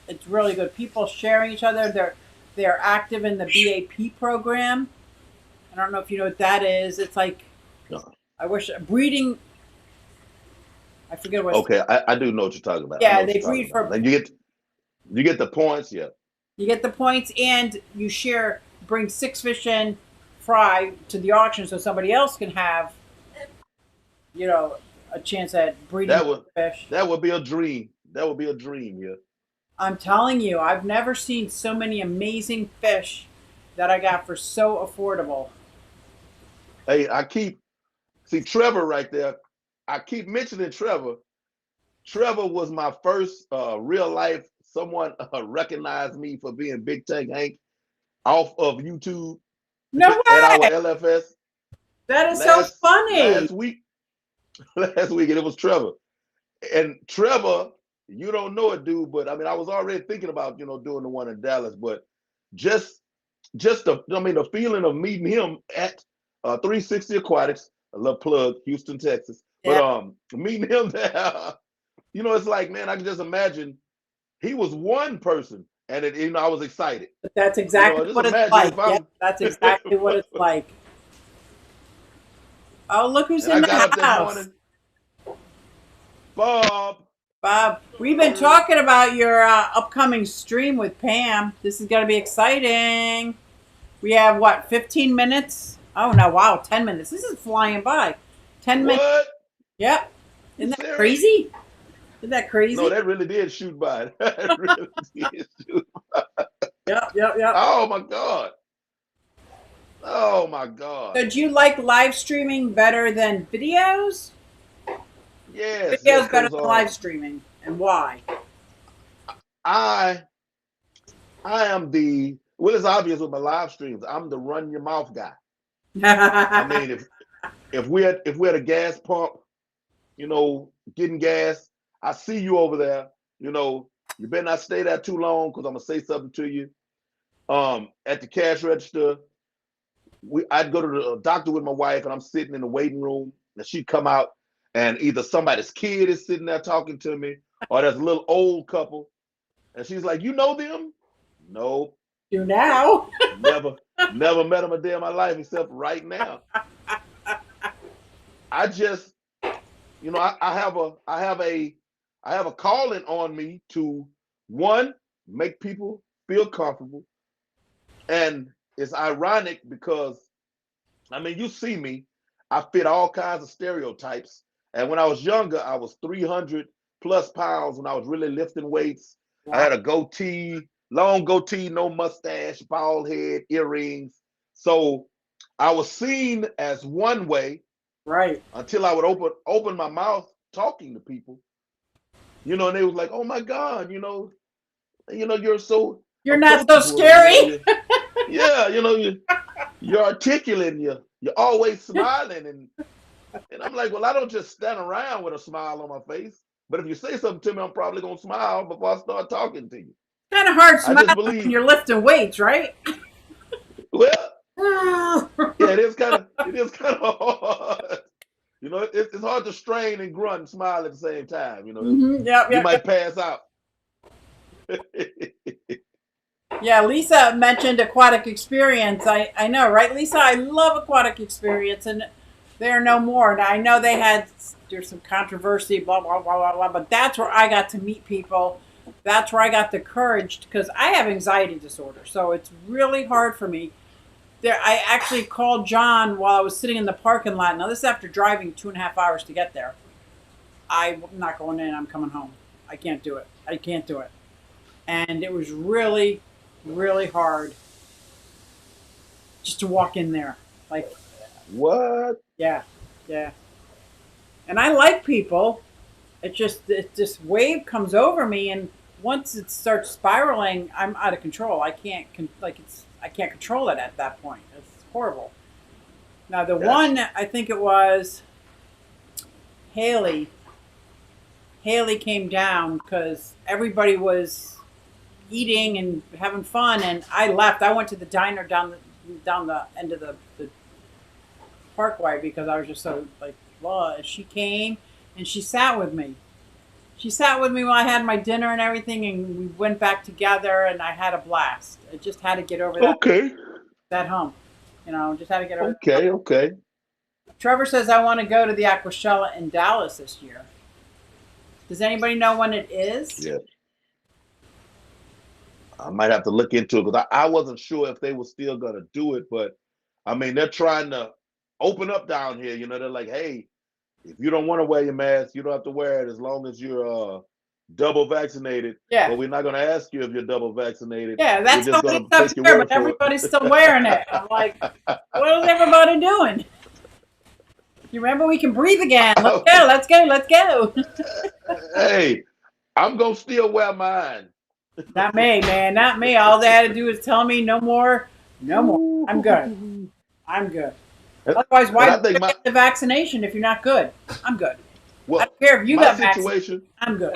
It's really good. People sharing each other. They're active in the BAP program. I don't know if you know what that is. It's like I wish breeding. I forget what. Okay, I do know what you're talking about. Yeah, they breed for. And you get the points. Yeah. You get the points, and you bring 6 fish in, fry to the auction, so somebody else can have, a a chance at breeding That would fish. that would be a dream. That would be a dream, yeah. I'm telling you, I've never seen so many amazing fish that I got for so affordable. Hey, I keep see Trevor right there. I keep mentioning Trevor. Trevor was my first real life. Someone recognized me for being Big Tank Hank off of YouTube No at our way! LFS That is so last funny. last week. Last week, and it was Trevor. And Trevor, you don't know it, dude, but I mean, I was already thinking about doing the one in Dallas, but just the feeling of meeting him at 360 Aquatics, a little plug, Houston, Texas. But Yeah, meeting him there, it's like, man, I can just imagine he was one person, and I was excited. but that's exactly Just what it's imagine like. if Yep, I'm that's exactly what it's like. Oh, look who's and I in got the up that house. morning, Bob. Bob, we've been talking about your upcoming stream with Pam. This is going to be exciting. We have what, 15 minutes? Oh no, wow, 10 minutes. This is flying by. 10 minutes. What? Yep. You Isn't that serious? crazy? Isn't that No, crazy? that really did shoot by. That really did shoot. Yep, yep, yep. Oh my God. Oh my God. So do you like live streaming better than videos? Yes, yes, Videos better because than live streaming. And why? I I am well, it's obvious with my live streams. I'm the run your mouth guy. I mean, if we're at a gas pump, getting gas, I see you over there, you better not stay there too long because I'm gonna say something to you. At the cash register, I'd go to the doctor with my wife, and I'm sitting in the waiting room, and she'd come out, and either somebody's kid is sitting there talking to me, or there's a little old couple, and she's like, "You know them?" No, Do now. never met them a day in my life except right now. I just, I have a calling on me to one, make people feel comfortable, and it's ironic because I mean, you see me, I fit all kinds of stereotypes. And when I was younger, I was 300 plus pounds when I was really lifting weights. I Wow. had a goatee, long goatee, no mustache, bald head, earrings. So I was seen as one way Right. until I would open my mouth talking to people, and they was like, "Oh my God, you're so You're not so approachable, scary. yeah, you're articulate, and you're always smiling, and I'm like, well, I don't just stand around with a smile on my face, but if you say something to me, I'm probably gonna smile before I start talking to you. Kind of hard I just smiling when believe, you're lifting weights, right? well, yeah, it is kind of hard. It's hard to strain and grunt and smile at the same time. Yep, You yep, might yep. pass out. Yeah, Lisa mentioned aquatic experience. I know, right, Lisa? I love aquatic experience, and they're no more. Now, I know there's some controversy, blah, blah, blah, blah, blah, but that's where I got to meet people. That's where I got the courage because I have anxiety disorder. So it's really hard for me. I actually called John while I was sitting in the parking lot. Now, this is after driving 2.5 hours to get there. I'm not going in. I'm coming home. I can't do it. I can't do it. And it was really, really hard just to walk in there. Like, What? yeah, yeah. And I like people. This wave comes over me, and once it starts spiraling, I'm out of control. I can't control it at that point. It's horrible. Now the Gotcha. one I think it was Haley. Haley came down because everybody was eating and having fun, and I left. I went to the diner down the end of the parkway because I was just so like, well, she came and she sat with me. She sat with me while I had my dinner and everything, and we went back together, and I had a blast. I just had to get over Okay. that hump. Just had to get over that hump. Okay. Okay. Trevor says, I want to go to the Aquashella in Dallas this year. Does anybody know when it is? Yeah. I might have to look into it because I wasn't sure if they were still going to do it, but I mean, they're trying to open up down here. They're like, hey, if you don't want to wear your mask, you don't have to wear it as long as you're double vaccinated. Yeah. But we're not going to ask you if you're double vaccinated. Yeah, We're that's just how going it to up take your here, word but for it. everybody's still wearing it. I'm like, what is everybody doing? You remember we can breathe again. Let's go, let's go, let's go. Hey, I'm going to still wear mine. Not me, man, not me. All they had to do is tell me no more, no more. I'm good. I'm good. Otherwise, why And I do you think get the vaccination if you're not good? I'm good. I well, don't care if you my got situation, vaccinated. I'm good.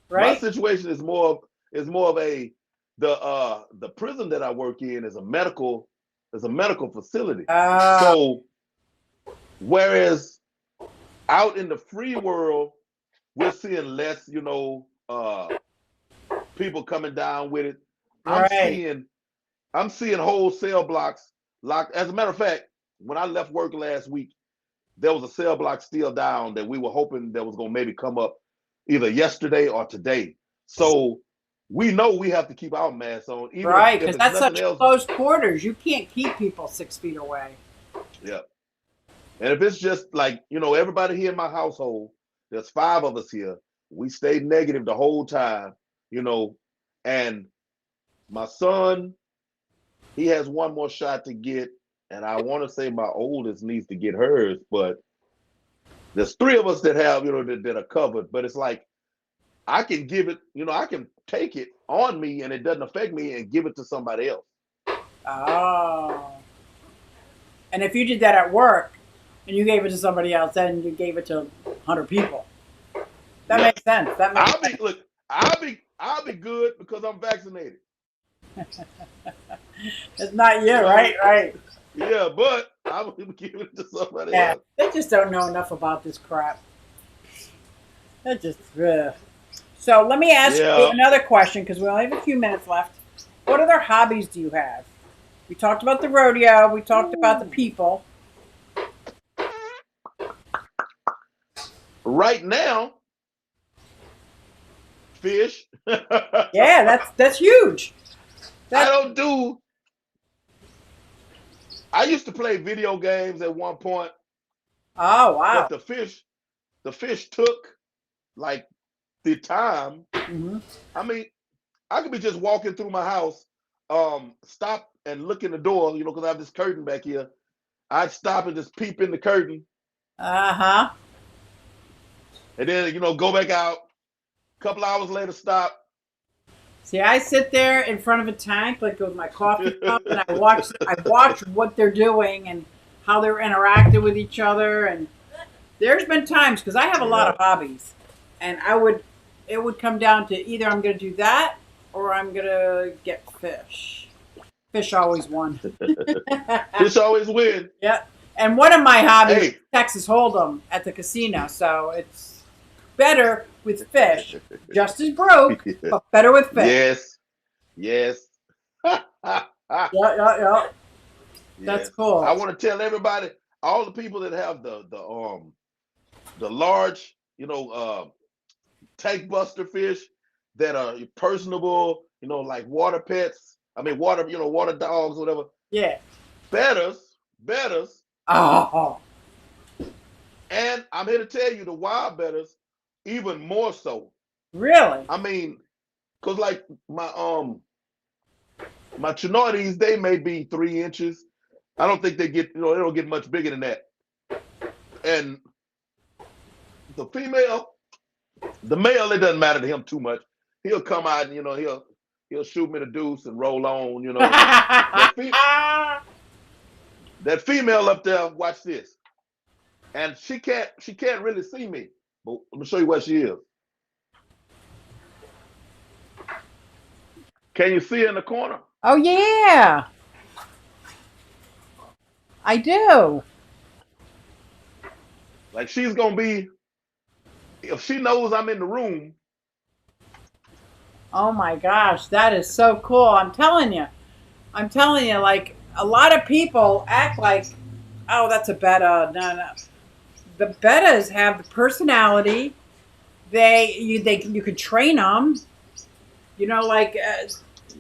my Right? situation is more of a the prison that I work in is a medical facility. So whereas out in the free world, we're seeing less, people coming down with it. right. I'm seeing whole cell blocks locked. As a matter of fact, when I left work last week, there was a cell block still down that we were hoping that was going to maybe come up either yesterday or today. So we know we have to keep our masks on, even Right, if because it's that's nothing such else. close quarters. You can't keep people 6 feet away. Yeah. And if it's just like, everybody here in my household, there's 5 of us here. We stayed negative the whole time, and my son, he has one more shot to get. And I want to say my oldest needs to get hers, but there's 3 of us that have, that are covered. But it's like, I can give it, I can take it on me and it doesn't affect me and give it to somebody else. Oh. And if you did that at work and you gave it to somebody else, then you gave it to 100 people. That makes sense. That makes sense. Look, I'll be good because I'm vaccinated. It's not you, right? Right. Yeah, but I will give it to somebody Yeah. else. They just don't know enough about this crap. They just. Ugh. So let me ask you another question because we only have a few minutes left. What other hobbies do you have? We talked about the rodeo. We talked about the people. Right now, fish. Yeah, that's huge. I used to play video games at one point. Oh wow. But the fish took like the time. Mm-hmm. I mean, I could be just walking through my house, stop and look in the door, because I have this curtain back here. I'd stop and just peep in the curtain. Uh-huh. And then, go back out. A couple hours later, stop. See, I sit there in front of a tank, like with my coffee cup, and I watch what they're doing and how they're interacting with each other. And there's been times because I have a lot of hobbies, and it would come down to either I'm going to do that or I'm going to get fish. Fish always won. Fish always win. Yeah. And one of my hobbies is Texas Hold'em at the casino, so it's better with fish. Just as broke, but better with fish. Yes. Yeah. That's cool. I want to tell everybody, all the people that have the large, tank buster fish that are personable, like water pets. I mean, water dogs, whatever. Yeah. Betters. Oh. And I'm here to tell you the wild betters, even more so. Really? I mean, cause like my Chinoides, they may be 3 inches. I don't think they get, they don't get much bigger than that. And the male, it doesn't matter to him too much. He'll come out and, he'll shoot me the deuce and roll on, That female up there, watch this. And she can't really see me. But let me show you what she is. Can you see her in the corner? Oh yeah. I do. Like she's gonna be, if she knows I'm in the room. Oh my gosh, that is so cool. I'm telling you, like a lot of people act like, oh, that's a betta. No. The bettas have the personality. You could train them. Like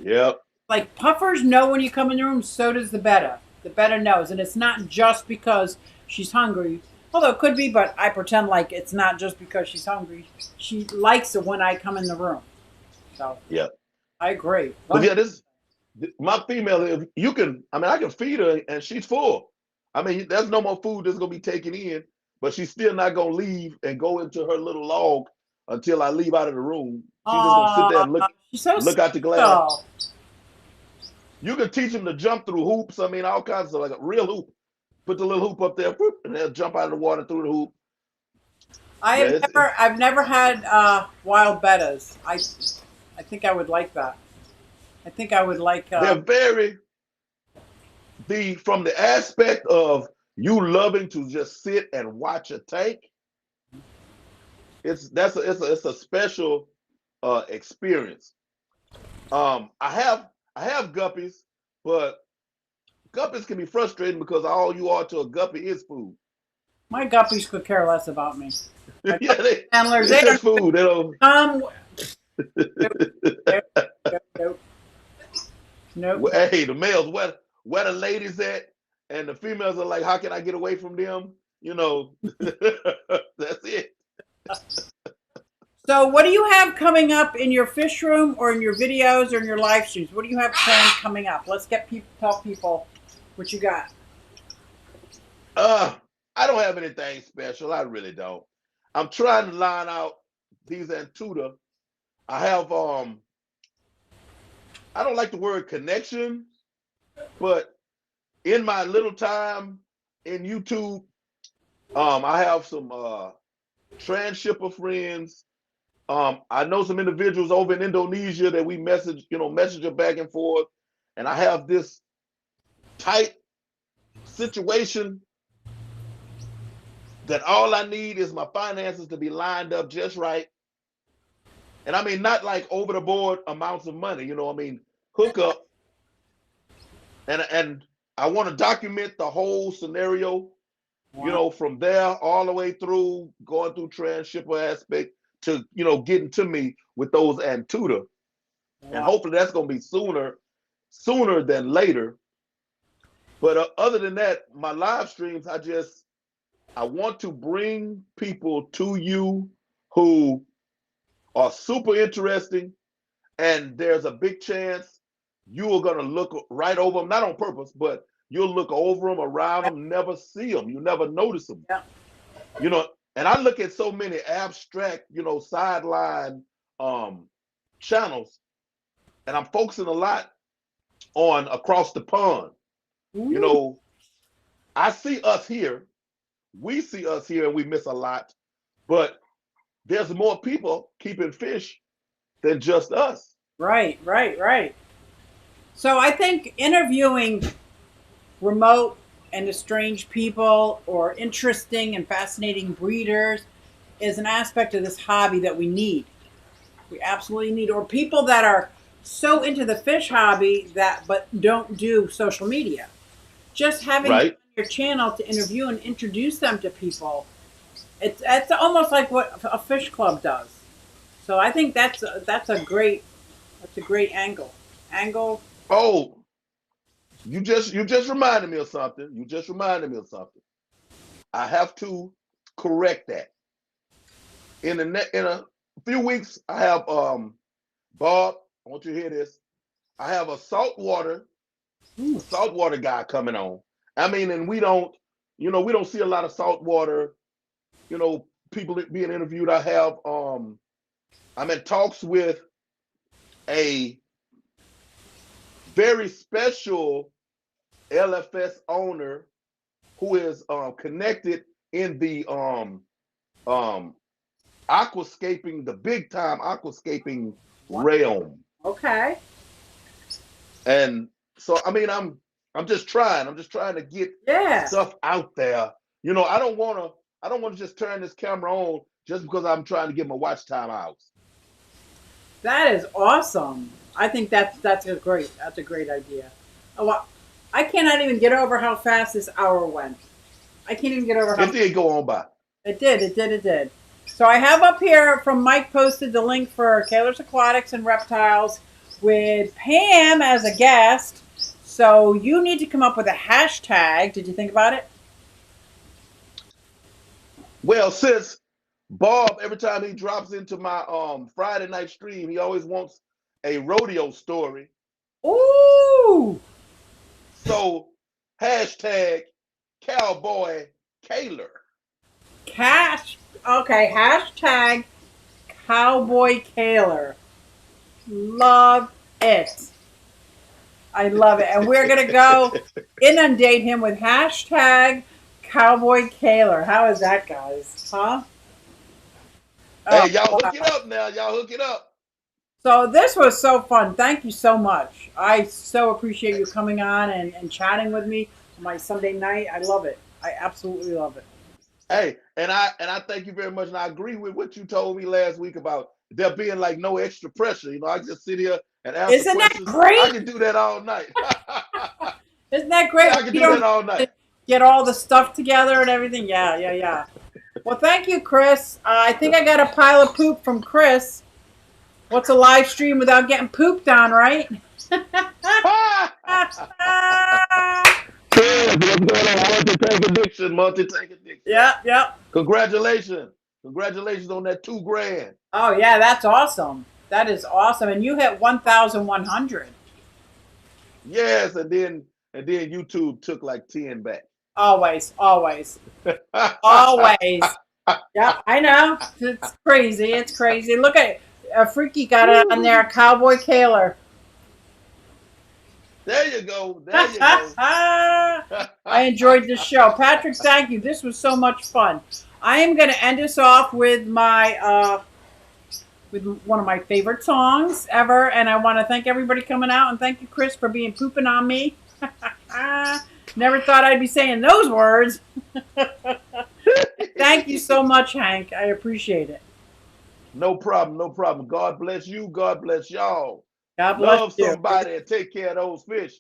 Yep. Like puffers know when you come in the room. So does the betta. The betta knows, and it's not just because she's hungry. Although it could be, but I pretend like it's not just because she's hungry. She likes it when I come in the room. So Yeah. I agree. Because yeah, my female, if you can, I mean, I can feed her and she's full. I mean, there's no more food that's gonna be taken in, but she's still not gonna leave and go into her little log until I leave out of the room. She's just gonna sit there and She's so look out the glass. special. You can teach them to jump through hoops. I mean, all kinds of like a real hoop. Put the little hoop up there, whoop, and they'll jump out of the water through the hoop. I've never had wild bettas. I think I would like that. I think I would like. They're very from the aspect of you loving to just sit and watch a tank. It's a special experience. I have guppies, but guppies can be frustrating because all you are to a guppy is food. My guppies could care less about me. Yeah, Handlers, it's just food. They don't. Nope. Hey, the males, where the ladies at, and the females are like, how can I get away from them? You know, that's it. So, what do you have coming up in your fish room, or in your videos, or in your live streams? What do you have planned coming up? Let's tell people what you got. I don't have anything special. I really don't. I'm trying to line out these Antuta. I have I don't like the word connection, but in my little time in YouTube, I have some transshipper friends. I know some individuals over in Indonesia that we message back and forth, and I have this tight situation that all I need is my finances to be lined up just right. And I mean, not like over the board amounts of money, I mean, hook up. And I want to document the whole scenario, Wow. From there all the way through, going through transshipper aspect to, getting to me with those Antuta. Wow. And hopefully that's going to be sooner than later. But other than that, my live streams, I want to bring people to you who are super interesting, and there's a big chance you are going to look right over them, not on purpose, but you'll look over them, around them, never see them, you never notice them. Yeah. And I look at so many abstract, sideline channels, and I'm focusing a lot on across the pond. Ooh. I see us here, we see us here, and we miss a lot, but there's more people keeping fish than just us. Right. So I think interviewing remote and estranged people, or interesting and fascinating breeders, is an aspect of this hobby that we need. We absolutely need, or people that are so into the fish hobby but don't do social media. Just having Right. your channel to interview and introduce them to people. It's almost like what a fish club does. So I think that's a great angle. Oh, you just reminded me of something. I have to correct that. In a few weeks, I have Bob. I want you to hear this. I have a saltwater guy coming on. I mean, and we don't see a lot of saltwater, people being interviewed. I'm in talks with a very special LFS owner who is connected in the aquascaping, the big time aquascaping realm. Okay. And so, I mean, I'm just trying to get stuff out there. I don't want to just turn this camera on just because I'm trying to get my watch time out. That is awesome. I think that's a great idea. Oh, well, I cannot even get over how fast this hour went. I can't even get over how it did go on by. It did. So I have up here from Mike posted the link for Kaler's Aquatics and Reptiles with Pam as a guest. So you need to come up with a hashtag. Did you think about it? Well, since Bob, every time he drops into my Friday night stream, he always wants a rodeo story. Ooh, So hashtag Cowboy Kaler. cash. Okay, hashtag Cowboy Kaler. Love it. I love it. And we're going to go inundate him with hashtag Cowboy Kaler. How is that, guys? Huh? Hey, Oh, y'all wow. hook it up now. Y'all hook it up. So this was so fun. Thank you so much. I so appreciate you coming on and chatting with me on my Sunday night. I love it. I absolutely love it. Hey, and I thank you very much. And I agree with what you told me last week about there being like no extra pressure. You know, I just sit here and answer Isn't that questions. I great? can do that all night. Isn't that great? Yeah, I can do that all night. Get all the stuff together and everything. Yeah. Well, thank you, Chris. I think I got a pile of poop from Chris. What's a live stream without getting pooped on, right? What's going on? Multi-tank addiction, multi-tank addiction. Yep. Congratulations. Congratulations on that $2,000. Oh, yeah, that's awesome. That is awesome. And you hit 1,100. Yes, and then YouTube took like 10 back. Always. Always. Yeah, I know. It's crazy. Look at Freaky got it on there. Cowboy Kaler. There you go. I enjoyed this show. Patrick, thank you. This was so much fun. I am going to end us off with my with one of my favorite songs ever, and I want to thank everybody coming out, and thank you, Chris, for being pooping on me. Never thought I'd be saying those words. Thank you so much, Hank. I appreciate it. No problem. God bless you. God bless y'all. God bless Love you. somebody and take care of those fish.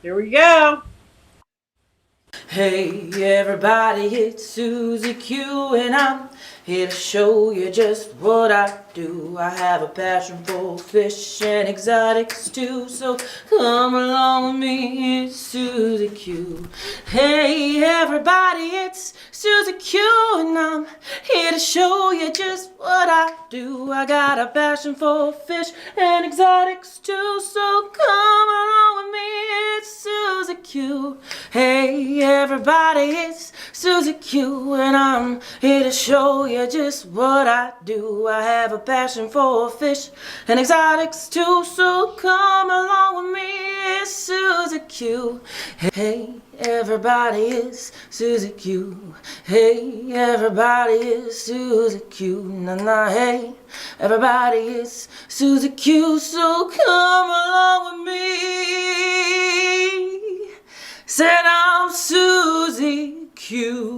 Here we go. Hey everybody, it's Susie Q and I'm here to show you just what I do. I have a passion for fish and exotics too, so come along with me, it's Susie Q. Hey everybody, it's Susie Q and I'm here to show you just what I do. I got a passion for fish and exotics too, so come along with me, it's Susie Q. Hey everybody, it's Susie Q and I'm here to show you just what I do. I have a passion for fish and exotics too, so come along with me, it's Susie Q. Hey everybody, it's Susie Q. Hey everybody, it's Susie Q. Nah, hey everybody, it's Susie Q, so come along with me. Said I'm Susie Q.